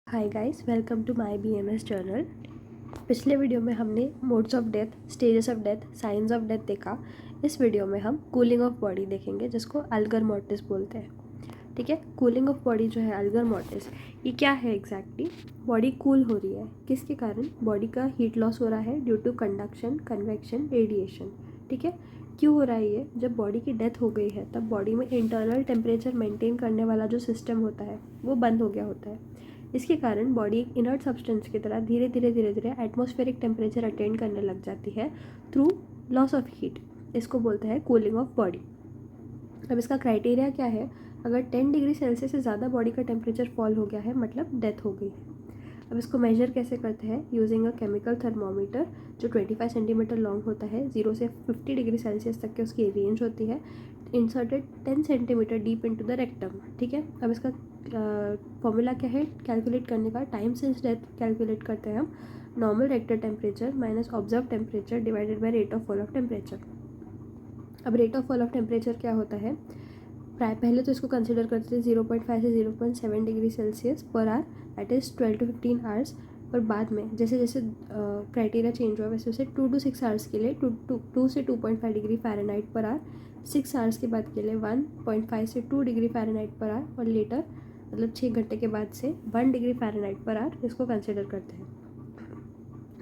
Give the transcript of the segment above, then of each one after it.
Hi guys, welcome to my BMS journal. पिछले video में हमने modes of death, stages of death, science of death देखा। इस video में हम कूलिंग ऑफ बॉडी देखेंगे, जिसको अल्गर मोर्टिस बोलते हैं। ठीक है, कूलिंग ऑफ बॉडी जो है अल्गर मोर्टिस, ये क्या है एग्जैक्टली? बॉडी कूल हो रही है, किसके कारण? बॉडी का हीट लॉस हो रहा है due to conduction, convection, radiation. ठीक है, क्यों हो रहा है ये? जब बॉडी की डेथ हो गई है तब बॉडी में इंटरनल टेम्परेचर मेंटेन करने वाला जो सिस्टम होता है वो बंद हो गया होता है। इसके कारण बॉडी एक इनर्ट सब्सटेंस की तरह धीरे धीरे एटमॉस्फेरिक टेम्परेचर अटेन करने लग जाती है थ्रू लॉस ऑफ हीट। इसको बोलते हैं कूलिंग ऑफ बॉडी। अब इसका क्राइटेरिया क्या है? अगर 10 डिग्री सेल्सियस से ज़्यादा बॉडी का टेम्परेचर फॉल हो गया है, मतलब डेथ हो गई है। अब इसको मेजर कैसे करते हैं? यूजिंग अ केमिकल थर्मोमीटर जो 25 सेंटीमीटर लॉन्ग होता है, 0 से 50 डिग्री सेल्सियस तक की उसकी रेंज होती है, inserted 10 centimetre deep into the rectum. ठीक है, अब इसका फॉर्मूला क्या है कैलकुलेट करने का? टाइम सिंस डेथ कैलकुलेट करते हैं हम। नॉर्मल रेक्टर temperature minus observe temperature divided by rate of fall of temperature. अब rate of fall of temperature क्या होता है? पहले तो इसको कंसिडर करते थे 0.5 से 0.7 degree Celsius per hour, that is 12 to 15 hours. और बाद में जैसे जैसे क्राइटेरिया चेंज हुआ वैसे वैसे 2 to 6 आवर्स के लिए 2 से 2.5 degree Fahrenheit per hour, 6 hours के बाद के लिए 1.5 से 2 डिग्री फ़ारेनहाइट पर आवर, और लेटर मतलब 6 घंटे के बाद से 1 डिग्री फ़ारेनहाइट पर आवर इसको कंसिडर करते हैं।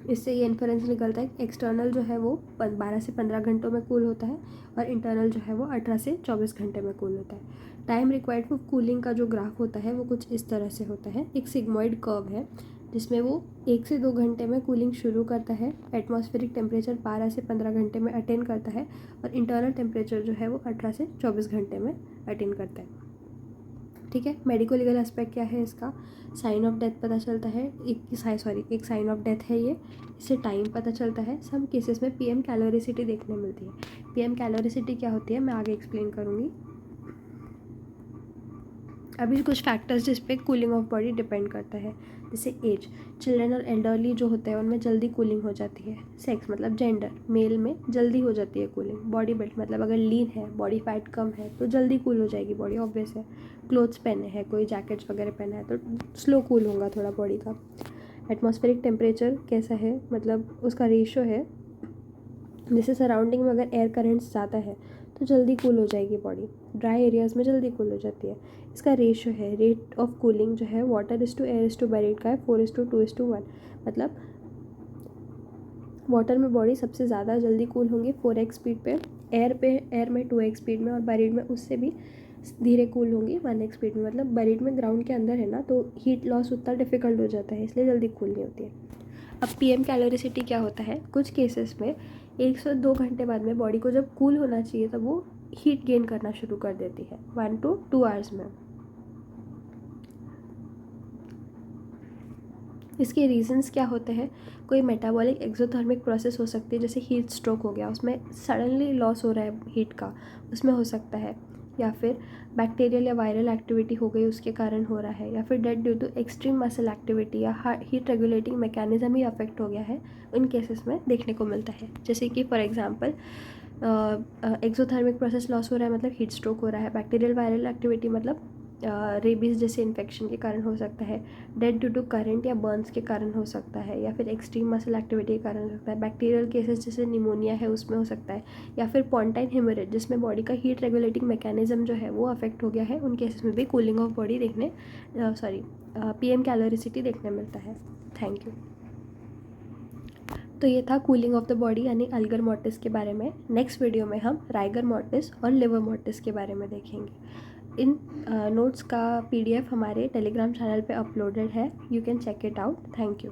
इससे ये इन्फरेंस निकलता है कि एक्सटर्नल जो है वो 12 से 15 घंटों में कूल होता है और इंटरनल जो है वो 18 से 24 घंटे में कूल होता है। टाइम रिक्वायर्ड फॉर कूलिंग का जो ग्राफ होता है वो कुछ इस तरह से होता है। एक सिग्मॉइड कर्व है जिसमें वो 1 से 2 घंटे में कूलिंग शुरू करता है, एटमॉस्फेरिक टेम्परेचर 12 से 15 घंटे में अटेन करता है, और इंटरनल टेम्परेचर जो है वो 18 से 24 घंटे में अटेन करता है। ठीक है, मेडिको लीगल एस्पेक्ट क्या है इसका? साइन ऑफ डेथ पता चलता है, एक साइन ऑफ डेथ है ये। इससे टाइम पता चलता है। सम केसेस में पीएम कैलोरिसिटी देखने मिलती है। पीएम कैलोरिसिटी क्या होती है मैं आगे एक्सप्लेन करूँगी। अभी कुछ फैक्टर्स जिस पे कूलिंग ऑफ बॉडी डिपेंड करता है, जैसे एज। चिल्ड्रन और एल्डरली जो होते हैं उनमें जल्दी कूलिंग हो जाती है। सेक्स मतलब जेंडर, मेल में जल्दी हो जाती है कूलिंग। बॉडी बिल्ड मतलब अगर लीन है, बॉडी फैट कम है तो जल्दी कूल हो जाएगी बॉडी, ऑब्वियस है। क्लोथ्स पहने हैं, कोई जैकेट्स वगैरह पहना है तो स्लो कूल होगा थोड़ा बॉडी का। एटमॉस्फेरिक टेम्परेचर कैसा है, मतलब उसका रेशो है। जैसे सराउंडिंग में अगर एयर करेंट्स ज़्यादा है तो जल्दी कूल हो जाएगी बॉडी। ड्राई एरियाज़ में जल्दी कूल हो जाती है। इसका रेशो है, रेट ऑफ कूलिंग जो है water is to air is to buried का है 4:2:1। मतलब वाटर में बॉडी सबसे ज़्यादा जल्दी कूल होंगी 4x स्पीड पे एयर में 2x स्पीड में, और बैरिड में उससे भी धीरे कूल होंगी 1x स्पीड में। मतलब बैरिड में ग्राउंड के अंदर है ना, तो हीट लॉस उतना डिफिकल्ट हो जाता है, इसलिए जल्दी कूल नहीं होती है। अब पीएम कैलोरिसिटी क्या होता है? कुछ केसेस में 1 से 2 घंटे बाद में बॉडी को जब कूल होना चाहिए तब वो हीट गेन करना शुरू कर देती है 1 to 2 आवर्स में। इसके रीजंस क्या होते हैं? कोई मेटाबॉलिक एक्सोथर्मिक प्रोसेस हो सकती है, जैसे हीट स्ट्रोक हो गया, उसमें सडनली लॉस हो रहा है हीट का, उसमें हो सकता है। या फिर बैक्टीरियल या वायरल एक्टिविटी हो गई उसके कारण हो रहा है, या फिर death due to extreme muscle activity या हीट रेगुलेटिंग मैकेनिज्म ही अफेक्ट हो गया है, उन केसेस में देखने को मिलता है। जैसे कि for example exothermic process loss हो रहा है मतलब हीट स्ट्रोक हो रहा है। बैक्टीरियल वायरल एक्टिविटी मतलब रेबीज़ जैसे इन्फेक्शन के कारण हो सकता है। डेथ ड्यू टू करंट या बर्न्स के कारण हो सकता है, या फिर एक्सट्रीम मसल एक्टिविटी के कारण हो सकता है। बैक्टीरियल केसेस जैसे निमोनिया है उसमें हो सकता है, या फिर पॉन्टाइन हेमोरेज जिसमें बॉडी का हीट रेगुलेटिंग मैकेनिज्म जो है वो अफेक्ट हो गया है, उन केसेस में भी कूलिंग ऑफ बॉडी पीएम कैलोरिसिटी देखने मिलता है। Thank you. तो ये था कूलिंग ऑफ द बॉडी यानी अल्गर मोर्टिस के बारे में। नेक्स्ट वीडियो में हम राइगर मोर्टिस और लिवर मोर्टिस के बारे में देखेंगे। इन नोट्स का PDF हमारे टेलीग्राम चैनल पे अपलोडेड है, you can check it out. Thank you.